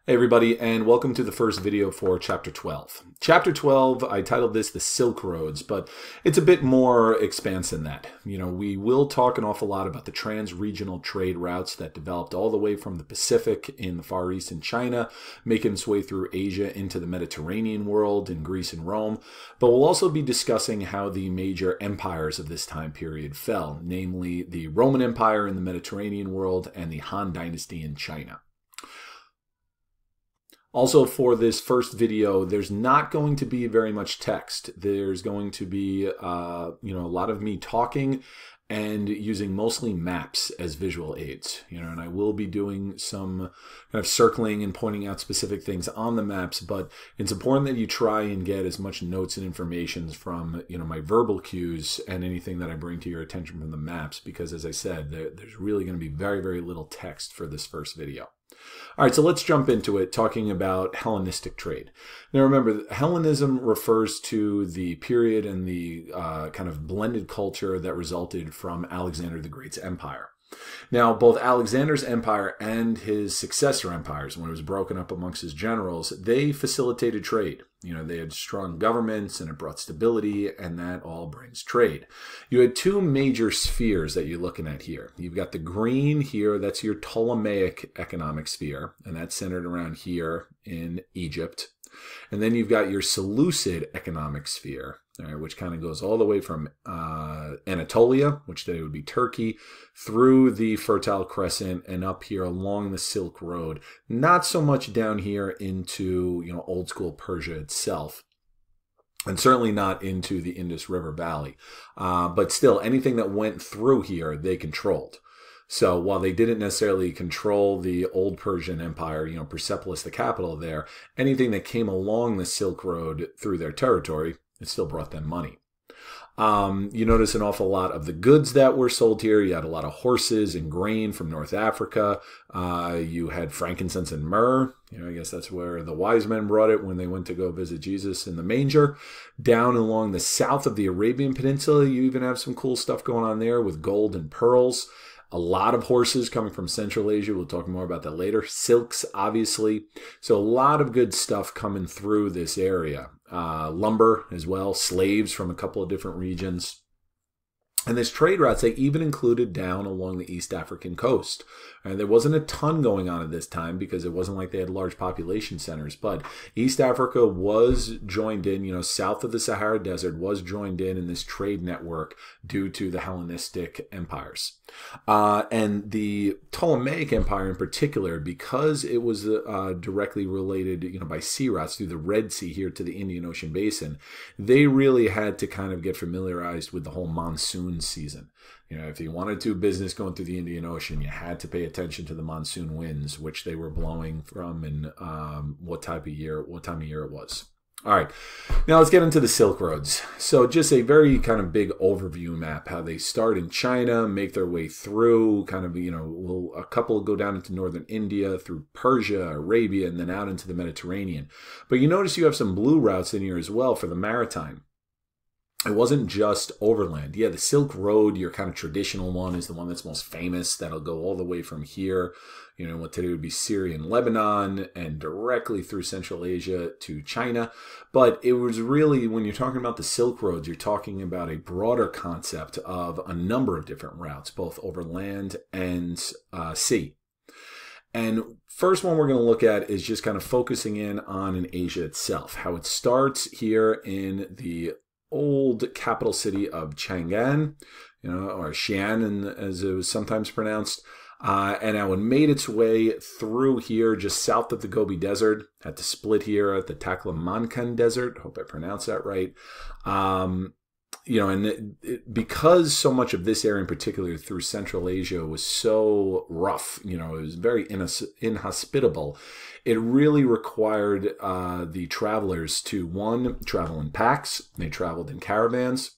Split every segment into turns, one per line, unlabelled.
Hey everybody, and welcome to the first video for Chapter 12. Chapter 12, I titled this The Silk Roads, but it's a bit more expansive than that. We will talk an awful lot about the trans-regional trade routes that developed all the way from the Pacific in the Far East in China, making its way through Asia into the Mediterranean world in Greece and Rome, but we'll also be discussing how the major empires of this time period fell, namely the Roman Empire in the Mediterranean world and the Han Dynasty in China. Also, for this first video, there's not going to be very much text. There's going to be, a lot of me talking and using mostly maps as visual aids. And I will be doing some kind of circling and pointing out specific things on the maps, but it's important that you try and get as much notes and information from, my verbal cues and anything that I bring to your attention from the maps, because as I said, there's really going to be very, very little text for this first video. All right, so let's jump into it, talking about Hellenistic trade. Now remember, Hellenism refers to the period and the kind of blended culture that resulted from Alexander the Great's empire. Now, both Alexander's empire and his successor empires, when it was broken up amongst his generals, they facilitated trade. They had strong governments and it brought stability, and that all brings trade. You had two major spheres that you're looking at here. You've got the green here, that's your Ptolemaic economic sphere, and that's centered around here in Egypt. And then you've got your Seleucid economic sphere, which kind of goes all the way from Anatolia, which today would be Turkey, through the Fertile Crescent and up here along the Silk Road. Not so much down here into old school Persia itself, and certainly not into the Indus River Valley. But still, anything that went through here, they controlled. So while they didn't necessarily control the old Persian Empire, Persepolis, the capital there, anything that came along the Silk Road through their territory, it still brought them money. You notice an awful lot of the goods that were sold here. You had a lot of horses and grain from North Africa. You had frankincense and myrrh. I guess that's where the wise men brought it when they went to go visit Jesus in the manger. Down along the south of the Arabian Peninsula, you even have some cool stuff going on there with gold and pearls. A lot of horses coming from Central Asia. We'll talk more about that later. Silks, obviously. So a lot of good stuff coming through this area. Lumber as well. Slaves from a couple of different regions. And this trade routes, they even included down along the East African coast. And there wasn't a ton going on at this time because it wasn't like they had large population centers. But East Africa was joined in, south of the Sahara Desert was joined in this trade network due to the Hellenistic empires. And the Ptolemaic Empire in particular, because it was directly related, by sea routes through the Red Sea here to the Indian Ocean basin, they really had to kind of get familiarized with the whole monsoon season. If you wanted to do business going through the Indian Ocean, you had to pay attention to the monsoon winds, which they were blowing from, and what time of year it was. All right, now let's get into the Silk Roads. So just a very kind of big overview map, how they start in China, make their way through kind of, a couple go down into northern India, through Persia, Arabia, and then out into the Mediterranean. But you notice you have some blue routes in here as well for the maritime. It wasn't just overland. Yeah, the Silk Road, your kind of traditional one, is the one that's most famous. That'll go all the way from here, what today would be Syria and Lebanon, and directly through Central Asia to China. But it was really, when you're talking about the Silk Roads, you're talking about a broader concept of a number of different routes, both over land and sea. And first one we're going to look at is just kind of focusing in on Asia itself, how it starts here in the old capital city of Chang'an, or Xi'an, as it was sometimes pronounced, and how it made its way through here just south of the Gobi Desert, had to split here at the Taklamakan Desert. Hope I pronounced that right. Because so much of this area in particular through Central Asia was so rough, it was very inhospitable, it really required the travelers to, one, travel in packs. They traveled in caravans,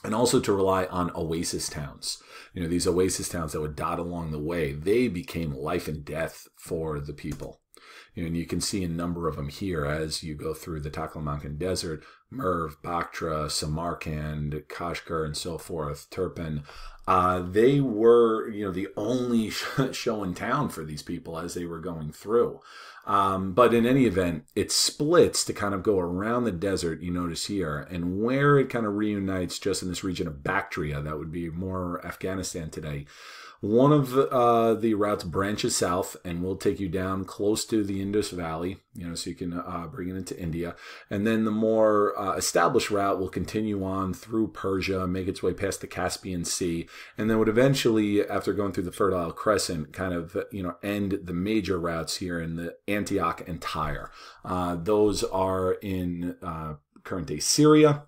and also to rely on oasis towns. These oasis towns that would dot along the way, they became life and death for the people. And you can see a number of them here as you go through the Taklamakan Desert: Merv, Bactra, Samarkand, Kashgar, and so forth, Turpan. They were, the only show in town for these people as they were going through. But in any event, it splits to kind of go around the desert, you notice here, and where it kind of reunites just in this region of Bactria, that would be more Afghanistan today. One of the routes branches south and will take you down close to the Indus Valley, so you can bring it into India. And then the more established route will continue on through Persia, make its way past the Caspian Sea, and then would eventually, after going through the Fertile Crescent, kind of, end the major routes here in the Antioch and Tyre. Those are in current-day Syria.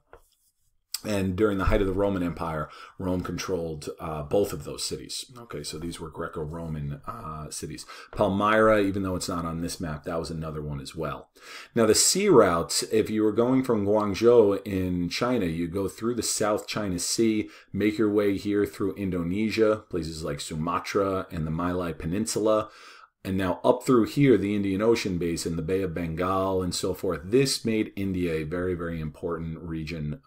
And during the height of the Roman Empire, Rome controlled both of those cities. Okay, so these were Greco-Roman cities. Palmyra, even though it's not on this map, that was another one as well. Now, the sea routes, if you were going from Guangzhou in China, you go through the South China Sea, make your way here through Indonesia, places like Sumatra and the Malay Peninsula, and now up through here, the Indian Ocean basin, the Bay of Bengal, and so forth. This made India a very, very important region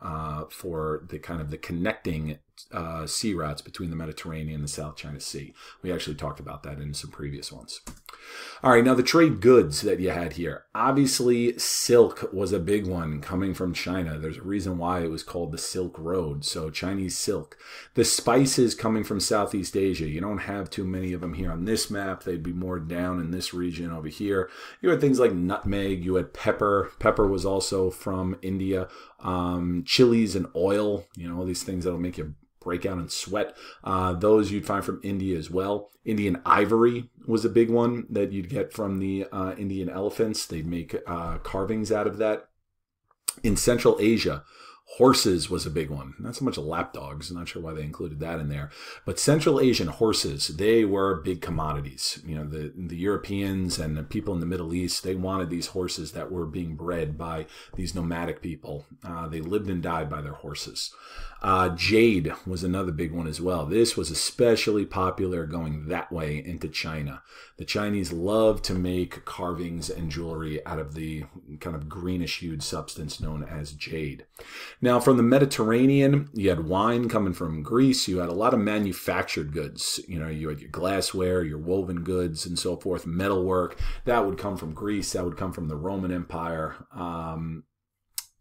for the kind of the connecting sea routes between the Mediterranean and the South China Sea. We actually talked about that in some previous ones. All right, now the trade goods that you had here. Obviously, silk was a big one coming from China. There's a reason why it was called the Silk Road, so Chinese silk. The spices coming from Southeast Asia, you don't have too many of them here on this map. They'd be more down in this region over here. You had things like nutmeg, you had pepper. Pepper was also from India. Chilies and oil, all these things that'll make you break out and sweat. Those you'd find from India as well. Indian ivory was a big one that you'd get from the Indian elephants. They'd make carvings out of that. In Central Asia, horses was a big one. Not so much lapdogs. I'm not sure why they included that in there. But Central Asian horses, they were big commodities. The Europeans and the people in the Middle East, they wanted these horses that were being bred by these nomadic people. They lived and died by their horses. Jade was another big one as well. This was especially popular going that way into China. The Chinese loved to make carvings and jewelry out of the kind of greenish hued substance known as jade. Now, from the Mediterranean, you had wine coming from Greece. You had a lot of manufactured goods. You had your glassware, your woven goods, and so forth, metalwork. That would come from Greece. That would come from the Roman Empire.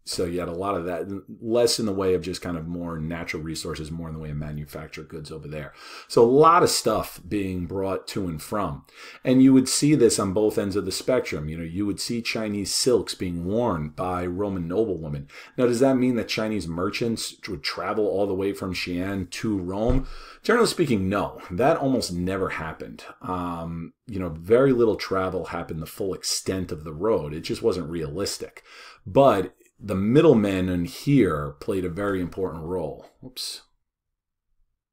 So you had a lot of that, less in the way of just kind of more natural resources, more in the way of manufactured goods over there. So a lot of stuff being brought to and from. And you would see this on both ends of the spectrum. You would see Chinese silks being worn by Roman noblewomen. Now, does that mean that Chinese merchants would travel all the way from Xi'an to Rome? Generally speaking, no. That almost never happened. Very little travel happened the full extent of the road. It just wasn't realistic. But the middlemen in here played a very important role. Whoops.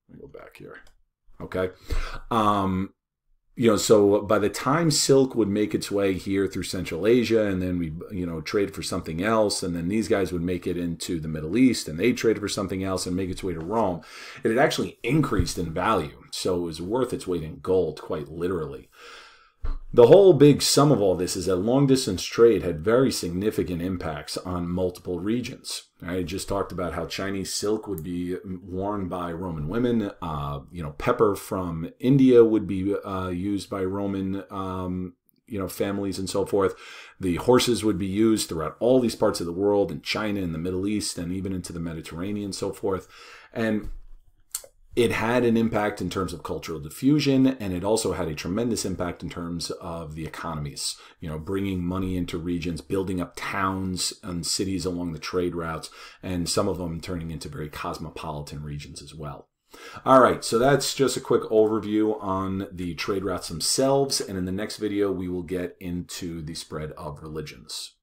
Let me go back here. Okay. So by the time silk would make its way here through Central Asia, and then we, trade for something else, and then these guys would make it into the Middle East, and they traded for something else and make its way to Rome, it had actually increased in value. So it was worth its weight in gold, quite literally. The whole big sum of all this is that long-distance trade had very significant impacts on multiple regions. I just talked about how Chinese silk would be worn by Roman women. Pepper from India would be used by Roman families and so forth. The horses would be used throughout all these parts of the world, in China, in the Middle East, and even into the Mediterranean and so forth. And it had an impact in terms of cultural diffusion, and it also had a tremendous impact in terms of the economies, bringing money into regions, building up towns and cities along the trade routes, and some of them turning into very cosmopolitan regions as well. All right, so that's just a quick overview on the trade routes themselves, and in the next video, we will get into the spread of religions.